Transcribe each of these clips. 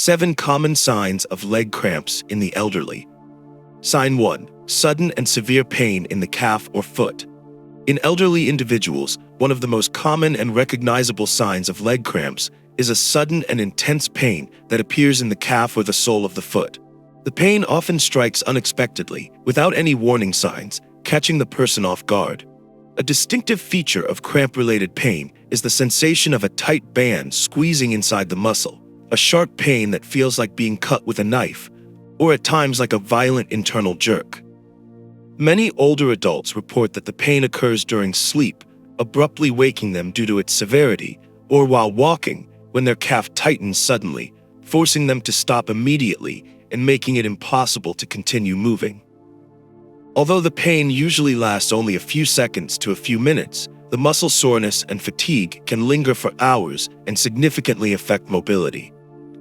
7 common signs of leg cramps in the elderly. Sign 1. Sudden and severe pain in the calf or foot. In elderly individuals, one of the most common and recognizable signs of leg cramps is a sudden and intense pain that appears in the calf or the sole of the foot. The pain often strikes unexpectedly, without any warning signs, catching the person off guard. A distinctive feature of cramp-related pain is the sensation of a tight band squeezing inside the muscle, a sharp pain that feels like being cut with a knife, or at times like a violent internal jerk. Many older adults report that the pain occurs during sleep, abruptly waking them due to its severity, or while walking, when their calf tightens suddenly, forcing them to stop immediately and making it impossible to continue moving. Although the pain usually lasts only a few seconds to a few minutes, the muscle soreness and fatigue can linger for hours and significantly affect mobility.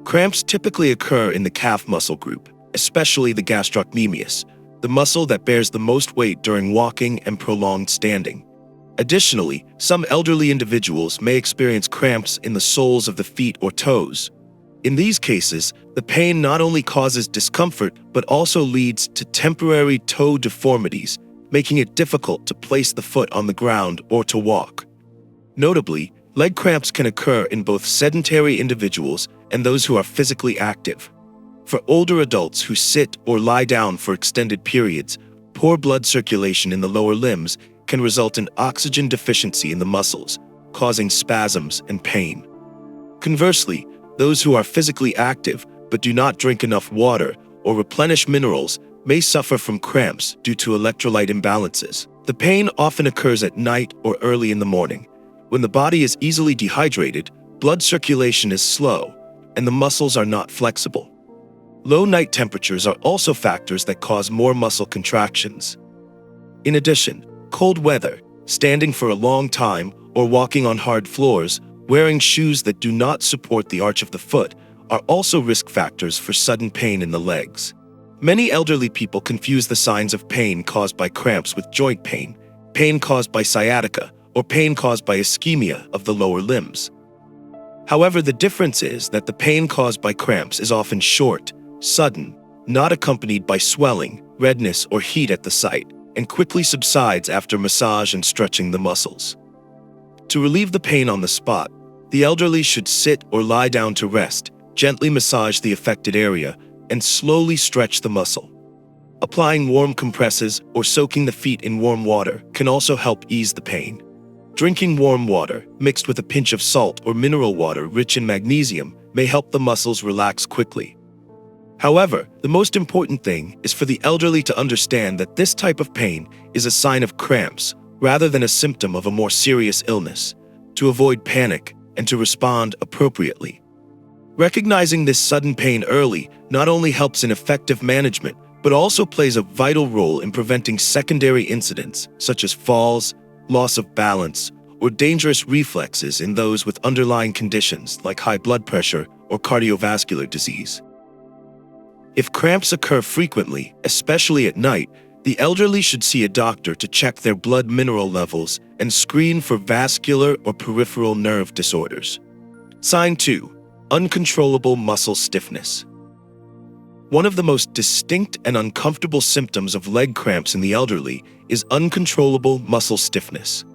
Cramps typically occur in the calf muscle group, especially the gastrocnemius, the muscle that bears the most weight during walking and prolonged standing. Additionally, some elderly individuals may experience cramps in the soles of the feet or toes. In these cases, the pain not only causes discomfort but also leads to temporary toe deformities, making it difficult to place the foot on the ground or to walk. Notably, leg cramps can occur in both sedentary individuals and those who are physically active. For older adults who sit or lie down for extended periods, poor blood circulation in the lower limbs can result in oxygen deficiency in the muscles, causing spasms and pain. Conversely, those who are physically active but do not drink enough water or replenish minerals may suffer from cramps due to electrolyte imbalances. The pain often occurs at night or early in the morning. When the body is easily dehydrated, blood circulation is slow, and the muscles are not flexible. Low night temperatures are also factors that cause more muscle contractions. In addition, cold weather, standing for a long time, or walking on hard floors, wearing shoes that do not support the arch of the foot, are also risk factors for sudden pain in the legs. Many elderly people confuse the signs of pain caused by cramps with joint pain, pain caused by sciatica, or pain caused by ischemia of the lower limbs. However, the difference is that the pain caused by cramps is often short, sudden, not accompanied by swelling, redness, or heat at the site, and quickly subsides after massage and stretching the muscles. To relieve the pain on the spot, the elderly should sit or lie down to rest, gently massage the affected area, and slowly stretch the muscle. Applying warm compresses or soaking the feet in warm water can also help ease the pain. Drinking warm water, mixed with a pinch of salt or mineral water rich in magnesium, may help the muscles relax quickly. However, the most important thing is for the elderly to understand that this type of pain is a sign of cramps rather than a symptom of a more serious illness, to avoid panic and to respond appropriately. Recognizing this sudden pain early not only helps in effective management, but also plays a vital role in preventing secondary incidents such as falls, loss of balance, or dangerous reflexes in those with underlying conditions like high blood pressure or cardiovascular disease. If cramps occur frequently, especially at night, the elderly should see a doctor to check their blood mineral levels and screen for vascular or peripheral nerve disorders. Sign 2. Uncontrollable muscle stiffness. One of the most distinct and uncomfortable symptoms of leg cramps in the elderly is uncontrollable muscle stiffness.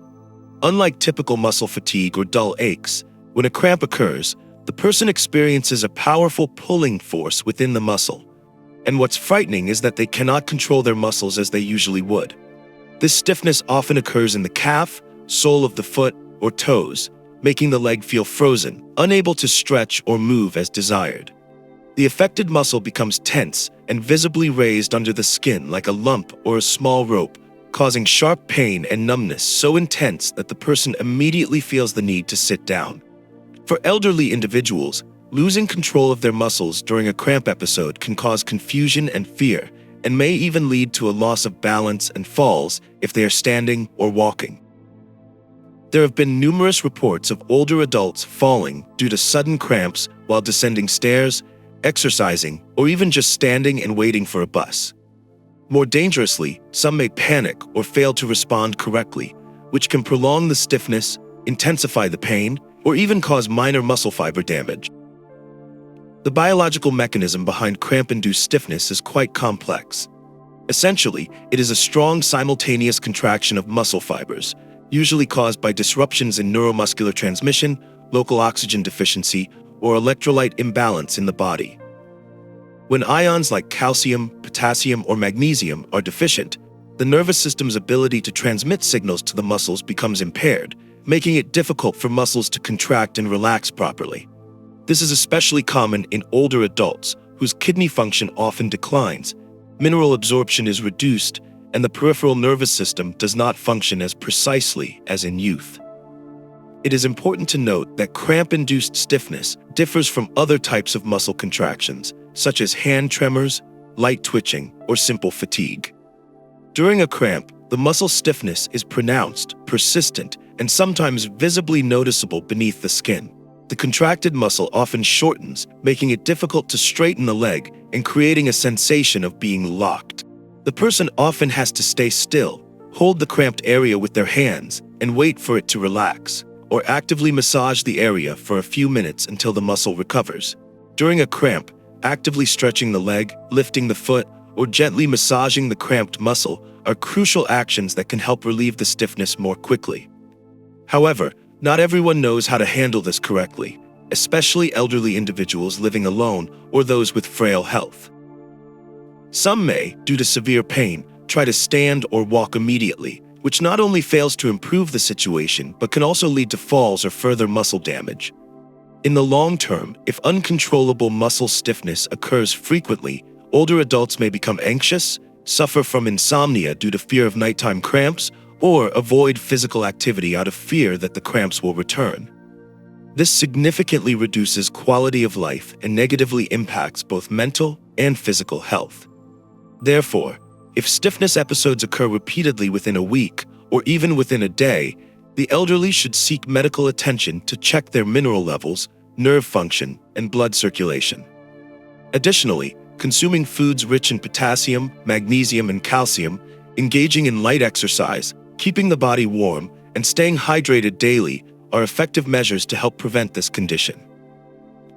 Unlike typical muscle fatigue or dull aches, when a cramp occurs, the person experiences a powerful pulling force within the muscle. And what's frightening is that they cannot control their muscles as they usually would. This stiffness often occurs in the calf, sole of the foot, or toes, making the leg feel frozen, unable to stretch or move as desired. The affected muscle becomes tense and visibly raised under the skin like a lump or a small rope, causing sharp pain and numbness so intense that the person immediately feels the need to sit down. For elderly individuals, losing control of their muscles during a cramp episode can cause confusion and fear, and may even lead to a loss of balance and falls if they are standing or walking. There have been numerous reports of older adults falling due to sudden cramps while descending stairs, exercising, or even just standing and waiting for a bus. More dangerously, some may panic or fail to respond correctly, which can prolong the stiffness, intensify the pain, or even cause minor muscle fiber damage. The biological mechanism behind cramp-induced stiffness is quite complex. Essentially, it is a strong simultaneous contraction of muscle fibers, usually caused by disruptions in neuromuscular transmission, local oxygen deficiency, or electrolyte imbalance in the body. When ions like calcium, potassium, or magnesium are deficient, the nervous system's ability to transmit signals to the muscles becomes impaired, making it difficult for muscles to contract and relax properly. This is especially common in older adults, whose kidney function often declines, mineral absorption is reduced, and the peripheral nervous system does not function as precisely as in youth. It is important to note that cramp-induced stiffness differs from other types of muscle contractions, such as hand tremors, light twitching, or simple fatigue. During a cramp, the muscle stiffness is pronounced, persistent, and sometimes visibly noticeable beneath the skin. The contracted muscle often shortens, making it difficult to straighten the leg and creating a sensation of being locked. The person often has to stay still, hold the cramped area with their hands, and wait for it to relax, or actively massage the area for a few minutes until the muscle recovers. During a cramp, actively stretching the leg, lifting the foot, or gently massaging the cramped muscle are crucial actions that can help relieve the stiffness more quickly. However, not everyone knows how to handle this correctly, especially elderly individuals living alone or those with frail health. Some may, due to severe pain, try to stand or walk immediately, which not only fails to improve the situation but can also lead to falls or further muscle damage. In the long term, if uncontrollable muscle stiffness occurs frequently, older adults may become anxious, suffer from insomnia due to fear of nighttime cramps, or avoid physical activity out of fear that the cramps will return. This significantly reduces quality of life and negatively impacts both mental and physical health. Therefore, if stiffness episodes occur repeatedly within a week or even within a day, the elderly should seek medical attention to check their mineral levels, nerve function, and blood circulation. Additionally, consuming foods rich in potassium, magnesium, and calcium, engaging in light exercise, keeping the body warm, and staying hydrated daily are effective measures to help prevent this condition.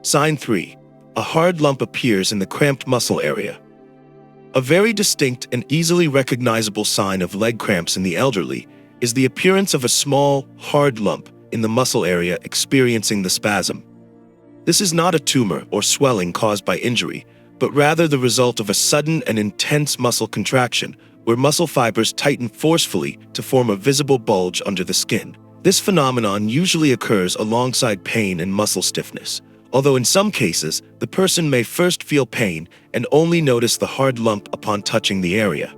Sign 3. A hard lump appears in the cramped muscle area. A very distinct and easily recognizable sign of leg cramps in the elderly is the appearance of a small, hard lump in the muscle area experiencing the spasm. This is not a tumor or swelling caused by injury, but rather the result of a sudden and intense muscle contraction where muscle fibers tighten forcefully to form a visible bulge under the skin. This phenomenon usually occurs alongside pain and muscle stiffness, although in some cases, the person may first feel pain and only notice the hard lump upon touching the area.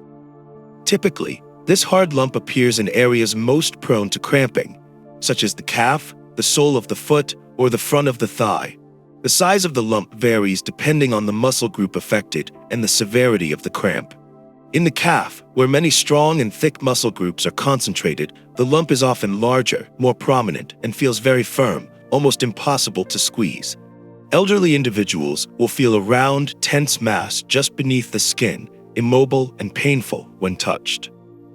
Typically, this hard lump appears in areas most prone to cramping, such as the calf, the sole of the foot, or the front of the thigh. The size of the lump varies depending on the muscle group affected and the severity of the cramp. In the calf, where many strong and thick muscle groups are concentrated, the lump is often larger, more prominent, and feels very firm, almost impossible to squeeze. Elderly individuals will feel a round, tense mass just beneath the skin, immobile and painful when touched.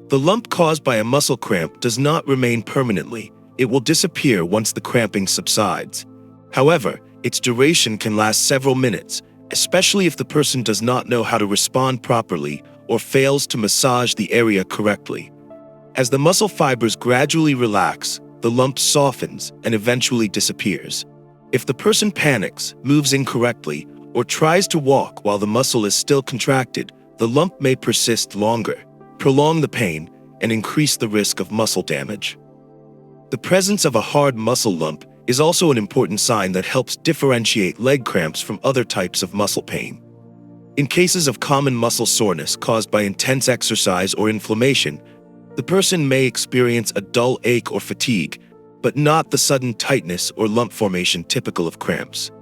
The lump caused by a muscle cramp does not remain permanently. It will disappear once the cramping subsides. However, its duration can last several minutes, especially if the person does not know how to respond properly or fails to massage the area correctly. As the muscle fibers gradually relax, the lump softens and eventually disappears. If the person panics, moves incorrectly, or tries to walk while the muscle is still contracted, the lump may persist longer, prolong the pain, and increase the risk of muscle damage. The presence of a hard muscle lump is also an important sign that helps differentiate leg cramps from other types of muscle pain. In cases of common muscle soreness caused by intense exercise or inflammation, the person may experience a dull ache or fatigue, but not the sudden tightness or lump formation typical of cramps.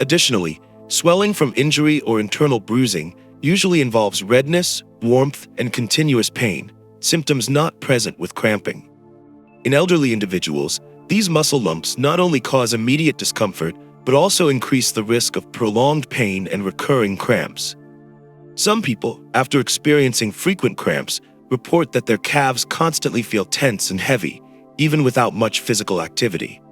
Additionally, swelling from injury or internal bruising usually involves redness, warmth, and continuous pain, symptoms not present with cramping. In elderly individuals, these muscle lumps not only cause immediate discomfort, but also increase the risk of prolonged pain and recurring cramps. Some people, after experiencing frequent cramps, report that their calves constantly feel tense and heavy, even without much physical activity.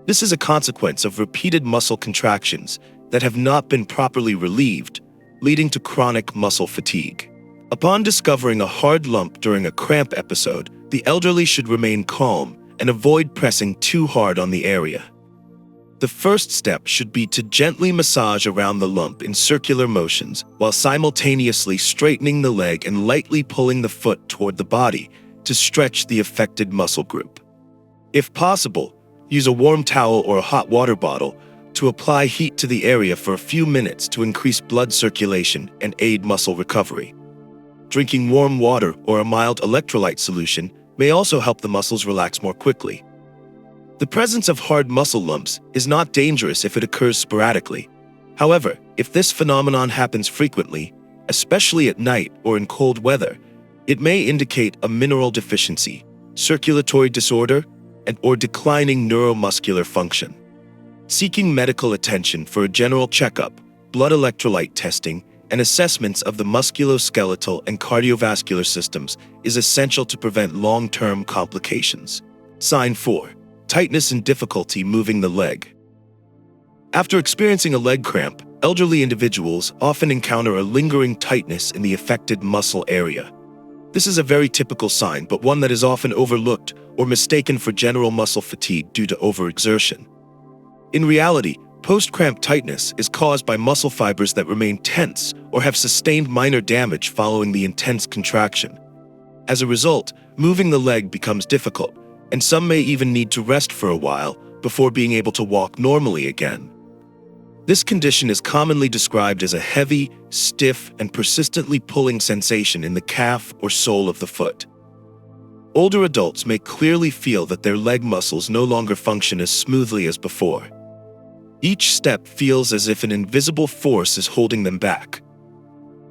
This is a consequence of repeated muscle contractions that have not been properly relieved, leading to chronic muscle fatigue. Upon discovering a hard lump during a cramp episode, the elderly should remain calm and avoid pressing too hard on the area. The first step should be to gently massage around the lump in circular motions while simultaneously straightening the leg and lightly pulling the foot toward the body to stretch the affected muscle group. If possible, use a warm towel or a hot water bottle to apply heat to the area for a few minutes to increase blood circulation and aid muscle recovery. Drinking warm water or a mild electrolyte solution may also help the muscles relax more quickly. The presence of hard muscle lumps is not dangerous if it occurs sporadically. However, if this phenomenon happens frequently, especially at night or in cold weather, it may indicate a mineral deficiency, circulatory disorder, or declining neuromuscular function. Seeking medical attention for a general checkup, blood electrolyte testing, and assessments of the musculoskeletal and cardiovascular systems is essential to prevent long-term complications. Sign 4. Tightness and difficulty moving the leg. After experiencing a leg cramp, elderly individuals often encounter a lingering tightness in the affected muscle area. This is a very typical sign, but one that is often overlooked or mistaken for general muscle fatigue due to overexertion. In reality, post-cramp tightness is caused by muscle fibers that remain tense or have sustained minor damage following the intense contraction. As a result, moving the leg becomes difficult, and some may even need to rest for a while before being able to walk normally again. This condition is commonly described as a heavy, stiff, and persistently pulling sensation in the calf or sole of the foot. Older adults may clearly feel that their leg muscles no longer function as smoothly as before. Each step feels as if an invisible force is holding them back.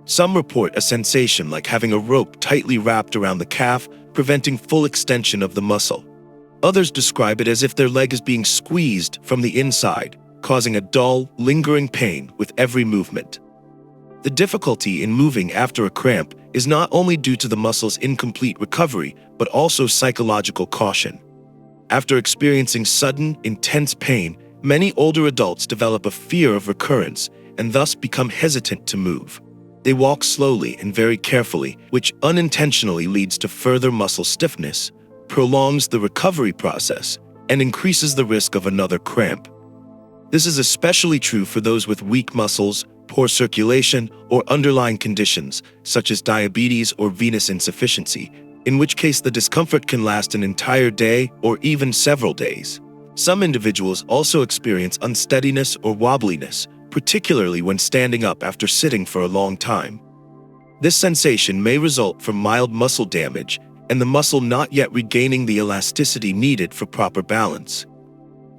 Some report a sensation like having a rope tightly wrapped around the calf, preventing full extension of the muscle. Others describe it as if their leg is being squeezed from the inside, causing a dull, lingering pain with every movement. The difficulty in moving after a cramp is not only due to the muscle's incomplete recovery, but also psychological caution. After experiencing sudden, intense pain, many older adults develop a fear of recurrence and thus become hesitant to move. They walk slowly and very carefully, which unintentionally leads to further muscle stiffness, prolongs the recovery process, and increases the risk of another cramp. This is especially true for those with weak muscles, poor circulation, or underlying conditions such as diabetes or venous insufficiency, in which case the discomfort can last an entire day or even several days. Some individuals also experience unsteadiness or wobbliness, particularly when standing up after sitting for a long time. This sensation may result from mild muscle damage and the muscle not yet regaining the elasticity needed for proper balance.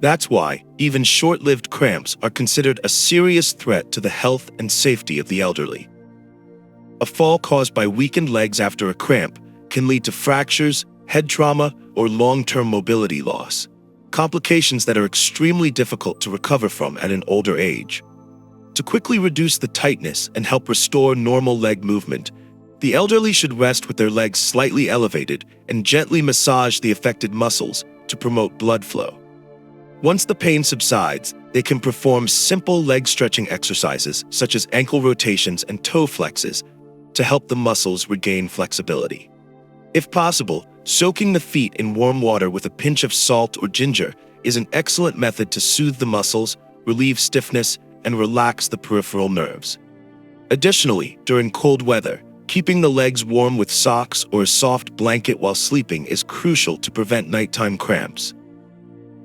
That's why even short-lived cramps are considered a serious threat to the health and safety of the elderly. A fall caused by weakened legs after a cramp can lead to fractures, head trauma, or long-term mobility loss, complications that are extremely difficult to recover from at an older age. To quickly reduce the tightness and help restore normal leg movement, the elderly should rest with their legs slightly elevated and gently massage the affected muscles to promote blood flow. Once the pain subsides, they can perform simple leg stretching exercises such as ankle rotations and toe flexes to help the muscles regain flexibility. If possible, soaking the feet in warm water with a pinch of salt or ginger is an excellent method to soothe the muscles, relieve stiffness, and relax the peripheral nerves. Additionally, during cold weather, keeping the legs warm with socks or a soft blanket while sleeping is crucial to prevent nighttime cramps.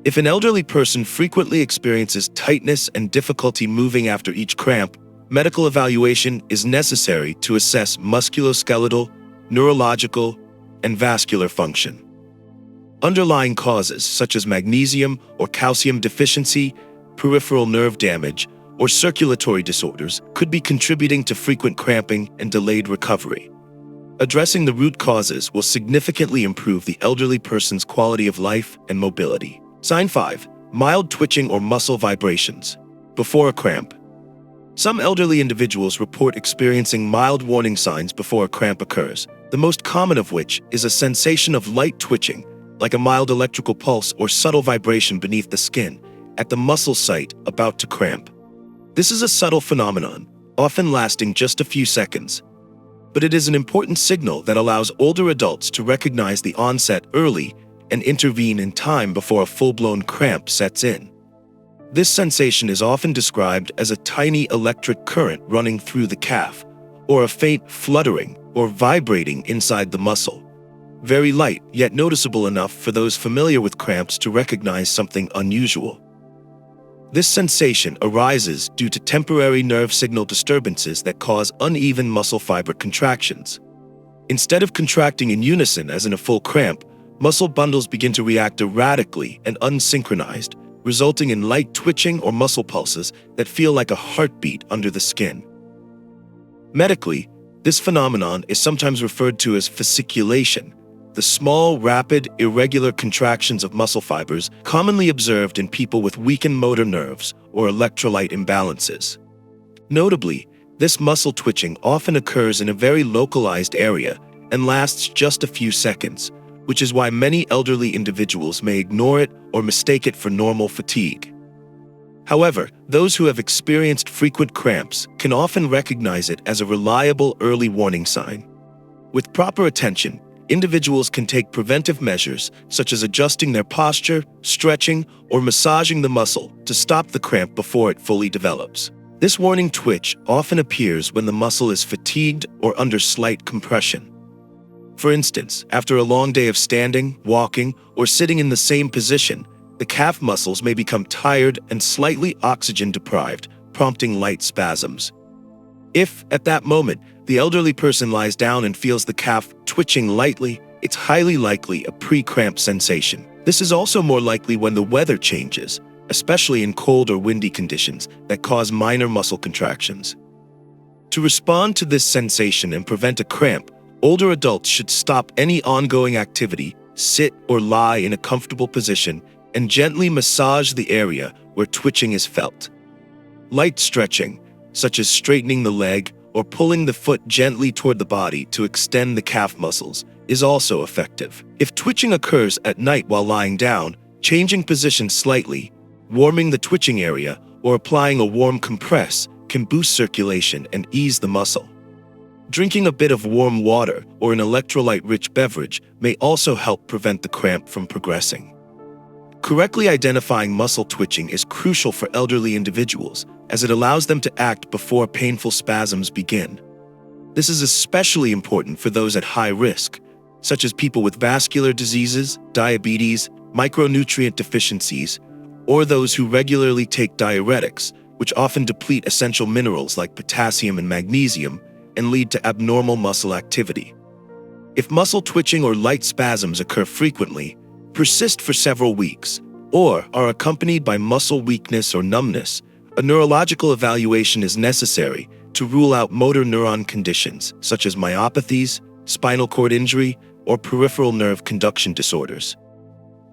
If an elderly person frequently experiences tightness and difficulty moving after each cramp, medical evaluation is necessary to assess musculoskeletal, neurological, and vascular function. Underlying causes such as magnesium or calcium deficiency, peripheral nerve damage, or circulatory disorders could be contributing to frequent cramping and delayed recovery. Addressing the root causes will significantly improve the elderly person's quality of life and mobility. Sign 5. Mild twitching or muscle vibrations. Before a cramp. Some elderly individuals report experiencing mild warning signs before a cramp occurs, the most common of which is a sensation of light twitching, like a mild electrical pulse or subtle vibration beneath the skin, at the muscle site about to cramp. This is a subtle phenomenon, often lasting just a few seconds, but it is an important signal that allows older adults to recognize the onset early and intervene in time before a full-blown cramp sets in. This sensation is often described as a tiny electric current running through the calf, or a faint fluttering or vibrating inside the muscle. Very light, yet noticeable enough for those familiar with cramps to recognize something unusual. This sensation arises due to temporary nerve signal disturbances that cause uneven muscle fiber contractions. Instead of contracting in unison as in a full cramp, muscle bundles begin to react erratically and unsynchronized, resulting in light twitching or muscle pulses that feel like a heartbeat under the skin. Medically, this phenomenon is sometimes referred to as fasciculation, the small, rapid, irregular contractions of muscle fibers commonly observed in people with weakened motor nerves or electrolyte imbalances. Notably, this muscle twitching often occurs in a very localized area and lasts just a few seconds, which is why many elderly individuals may ignore it or mistake it for normal fatigue. However, those who have experienced frequent cramps can often recognize it as a reliable early warning sign. With proper attention, individuals can take preventive measures such as adjusting their posture, stretching, or massaging the muscle to stop the cramp before it fully develops. This warning twitch often appears when the muscle is fatigued or under slight compression. For instance, after a long day of standing, walking, or sitting in the same position, the calf muscles may become tired and slightly oxygen-deprived, prompting light spasms. If, at that moment, the elderly person lies down and feels the calf twitching lightly, it's highly likely a pre-cramp sensation. This is also more likely when the weather changes, especially in cold or windy conditions that cause minor muscle contractions. To respond to this sensation and prevent a cramp, older adults should stop any ongoing activity, sit or lie in a comfortable position, and gently massage the area where twitching is felt. Light stretching, such as straightening the leg or pulling the foot gently toward the body to extend the calf muscles, is also effective. If twitching occurs at night while lying down, changing position slightly, warming the twitching area, or applying a warm compress can boost circulation and ease the muscle. Drinking a bit of warm water or an electrolyte-rich beverage may also help prevent the cramp from progressing. Correctly identifying muscle twitching is crucial for elderly individuals, as it allows them to act before painful spasms begin. This is especially important for those at high risk, such as people with vascular diseases, diabetes, micronutrient deficiencies, or those who regularly take diuretics, which often deplete essential minerals like potassium and magnesium and lead to abnormal muscle activity. If muscle twitching or light spasms occur frequently, persist for several weeks, or are accompanied by muscle weakness or numbness, a neurological evaluation is necessary to rule out motor neuron conditions such as myopathies, spinal cord injury, or peripheral nerve conduction disorders.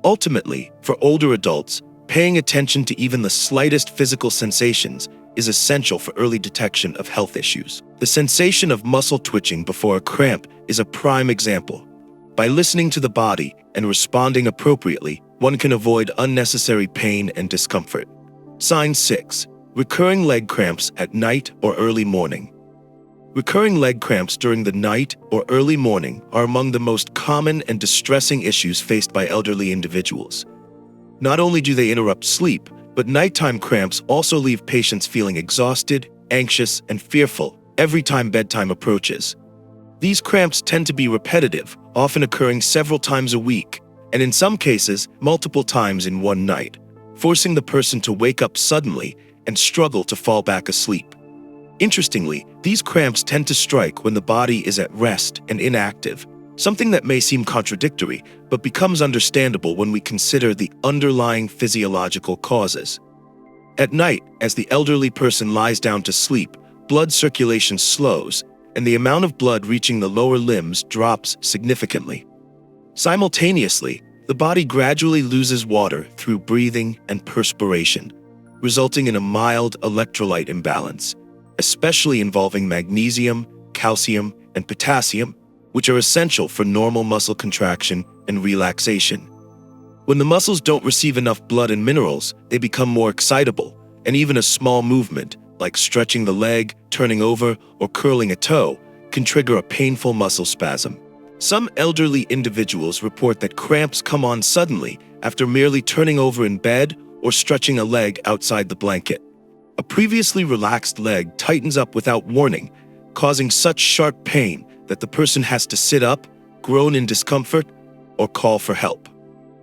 Ultimately, for older adults, paying attention to even the slightest physical sensations is essential for early detection of health issues. The sensation of muscle twitching before a cramp is a prime example. By listening to the body and responding appropriately, one can avoid unnecessary pain and discomfort. Sign 6. Recurring leg cramps at night or early morning. Recurring leg cramps during the night or early morning are among the most common and distressing issues faced by elderly individuals. Not only do they interrupt sleep, but nighttime cramps also leave patients feeling exhausted, anxious, and fearful every time bedtime approaches. These cramps tend to be repetitive, often occurring several times a week, and in some cases, multiple times in one night, forcing the person to wake up suddenly and struggle to fall back asleep. Interestingly, these cramps tend to strike when the body is at rest and inactive, something that may seem contradictory, but becomes understandable when we consider the underlying physiological causes. At night, as the elderly person lies down to sleep, blood circulation slows, and the amount of blood reaching the lower limbs drops significantly. Simultaneously, the body gradually loses water through breathing and perspiration, resulting in a mild electrolyte imbalance, especially involving magnesium, calcium, and potassium, which are essential for normal muscle contraction and relaxation. When the muscles don't receive enough blood and minerals, they become more excitable, and even a small movement, like stretching the leg, turning over, or curling a toe, can trigger a painful muscle spasm. Some elderly individuals report that cramps come on suddenly after merely turning over in bed or stretching a leg outside the blanket. A previously relaxed leg tightens up without warning, causing such sharp pain that the person has to sit up, groan in discomfort, or call for help.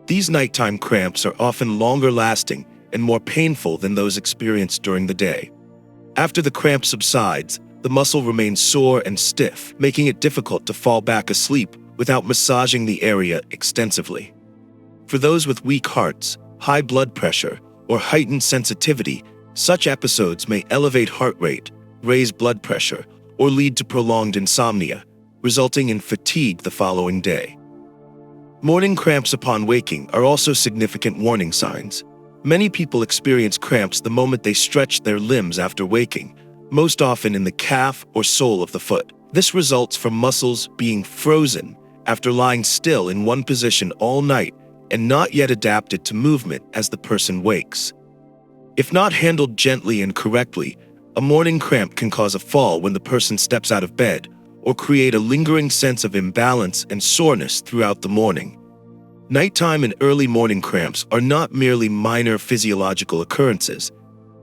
These nighttime cramps are often longer lasting and more painful than those experienced during the day. After the cramp subsides, the muscle remains sore and stiff, making it difficult to fall back asleep without massaging the area extensively. For those with weak hearts, high blood pressure, or heightened sensitivity, such episodes may elevate heart rate, raise blood pressure, or lead to prolonged insomnia, resulting in fatigue the following day. Morning cramps upon waking are also significant warning signs. Many people experience cramps the moment they stretch their limbs after waking, most often in the calf or sole of the foot. This results from muscles being frozen after lying still in one position all night and not yet adapted to movement as the person wakes. If not handled gently and correctly, a morning cramp can cause a fall when the person steps out of bed or create a lingering sense of imbalance and soreness throughout the morning. Nighttime and early morning cramps are not merely minor physiological occurrences.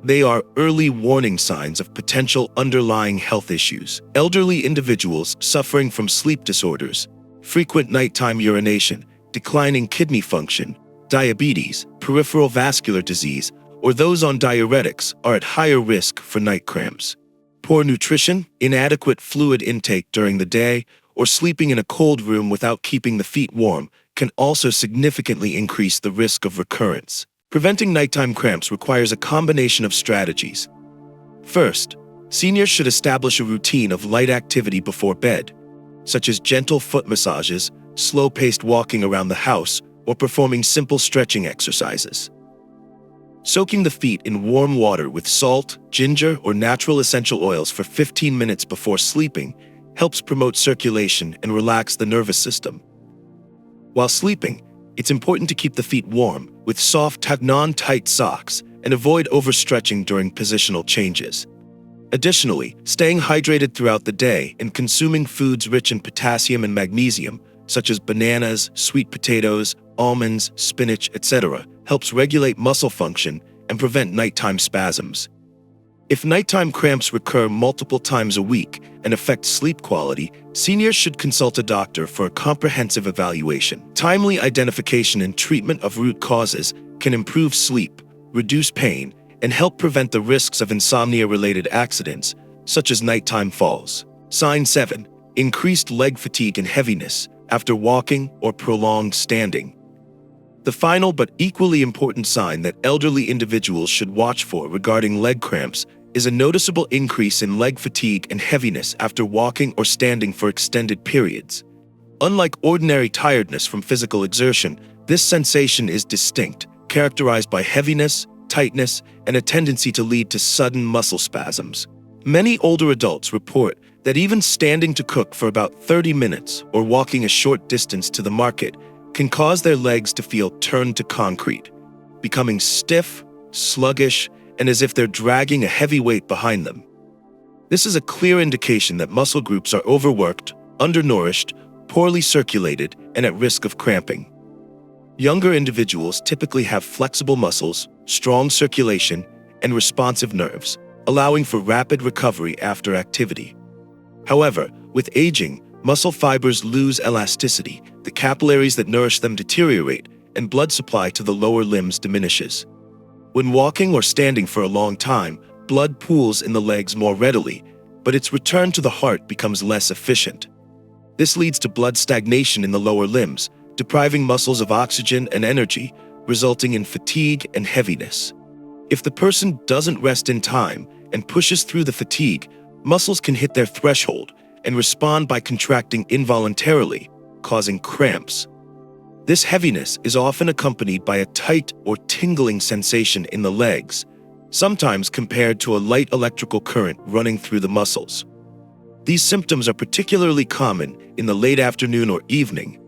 They are early warning signs of potential underlying health issues. Elderly individuals suffering from sleep disorders, frequent nighttime urination, declining kidney function, diabetes, peripheral vascular disease, or those on diuretics are at higher risk for night cramps. Poor nutrition, inadequate fluid intake during the day, or sleeping in a cold room without keeping the feet warm can also significantly increase the risk of recurrence. Preventing nighttime cramps requires a combination of strategies. First, seniors should establish a routine of light activity before bed, such as gentle foot massages, slow-paced walking around the house, or performing simple stretching exercises. Soaking the feet in warm water with salt, ginger, or natural essential oils for 15 minutes before sleeping helps promote circulation and relax the nervous system. While sleeping, it's important to keep the feet warm with soft, non-tight socks and avoid overstretching during positional changes. Additionally, staying hydrated throughout the day and consuming foods rich in potassium and magnesium, such as bananas, sweet potatoes, almonds, spinach, etc., helps regulate muscle function and prevent nighttime spasms. If nighttime cramps recur multiple times a week and affect sleep quality, seniors should consult a doctor for a comprehensive evaluation. Timely identification and treatment of root causes can improve sleep, reduce pain, and help prevent the risks of insomnia-related accidents, such as nighttime falls. Sign 7. Increased leg fatigue and heaviness after walking or prolonged standing. The final but equally important sign that elderly individuals should watch for regarding leg cramps is a noticeable increase in leg fatigue and heaviness after walking or standing for extended periods. Unlike ordinary tiredness from physical exertion, this sensation is distinct, characterized by heaviness, tightness, and a tendency to lead to sudden muscle spasms. Many older adults report that even standing to cook for about 30 minutes or walking a short distance to the market can cause their legs to feel turned to concrete, becoming stiff, sluggish, and as if they're dragging a heavy weight behind them. This is a clear indication that muscle groups are overworked, undernourished, poorly circulated, and at risk of cramping. Younger individuals typically have flexible muscles, strong circulation, and responsive nerves, allowing for rapid recovery after activity. However, with aging, muscle fibers lose elasticity, the capillaries that nourish them deteriorate, and blood supply to the lower limbs diminishes. When walking or standing for a long time, blood pools in the legs more readily, but its return to the heart becomes less efficient. This leads to blood stagnation in the lower limbs, depriving muscles of oxygen and energy, resulting in fatigue and heaviness. If the person doesn't rest in time and pushes through the fatigue, muscles can hit their threshold and respond by contracting involuntarily, causing cramps. This heaviness is often accompanied by a tight or tingling sensation in the legs, sometimes compared to a light electrical current running through the muscles. These symptoms are particularly common in the late afternoon or evening,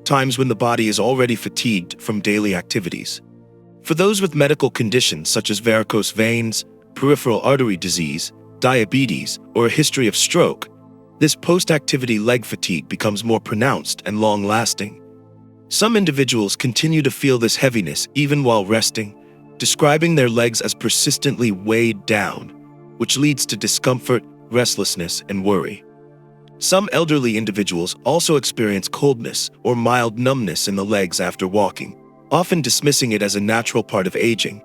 times when the body is already fatigued from daily activities. For those with medical conditions such as varicose veins, peripheral artery disease, diabetes, or a history of stroke, this post-activity leg fatigue becomes more pronounced and long-lasting. Some individuals continue to feel this heaviness even while resting, describing their legs as persistently weighed down, which leads to discomfort, restlessness, and worry. Some elderly individuals also experience coldness or mild numbness in the legs after walking, often dismissing it as a natural part of aging.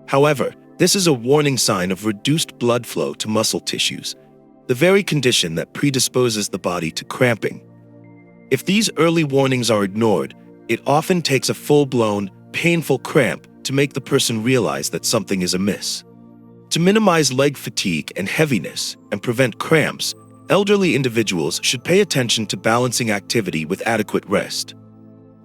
However, this is a warning sign of reduced blood flow to muscle tissues, the very condition that predisposes the body to cramping. If these early warnings are ignored, it often takes a full-blown, painful cramp to make the person realize that something is amiss. To minimize leg fatigue and heaviness and prevent cramps, elderly individuals should pay attention to balancing activity with adequate rest.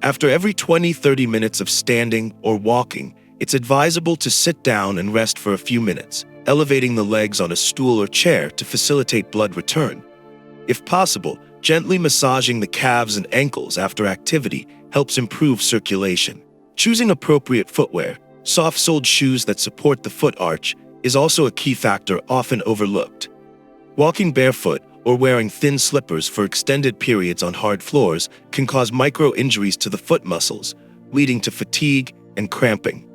After every 20-30 minutes of standing or walking, it's advisable to sit down and rest for a few minutes, elevating the legs on a stool or chair to facilitate blood return. If possible, gently massaging the calves and ankles after activity helps improve circulation. Choosing appropriate footwear, soft-soled shoes that support the foot arch, is also a key factor often overlooked. Walking barefoot or wearing thin slippers for extended periods on hard floors can cause micro-injuries to the foot muscles, leading to fatigue and cramping.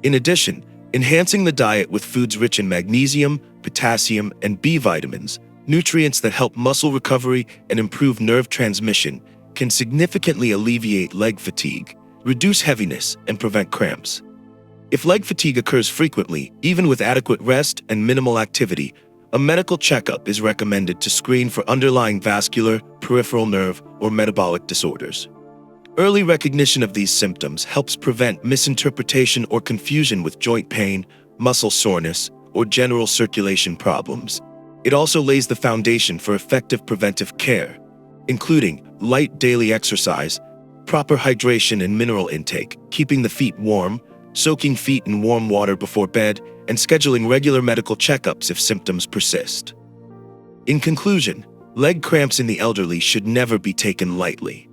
In addition, enhancing the diet with foods rich in magnesium, potassium, and B vitamins, nutrients that help muscle recovery and improve nerve transmission, can significantly alleviate leg fatigue, reduce heaviness, and prevent cramps. If leg fatigue occurs frequently, even with adequate rest and minimal activity, a medical checkup is recommended to screen for underlying vascular, peripheral nerve, or metabolic disorders. Early recognition of these symptoms helps prevent misinterpretation or confusion with joint pain, muscle soreness, or general circulation problems. It also lays the foundation for effective preventive care, including light daily exercise, proper hydration and mineral intake, keeping the feet warm, soaking feet in warm water before bed, and scheduling regular medical checkups if symptoms persist. In conclusion, leg cramps in the elderly should never be taken lightly.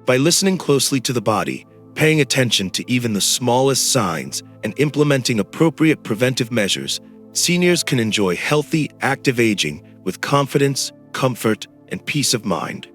By listening closely to the body, paying attention to even the smallest signs, and implementing appropriate preventive measures, seniors can enjoy healthy, active aging with confidence, comfort, and peace of mind.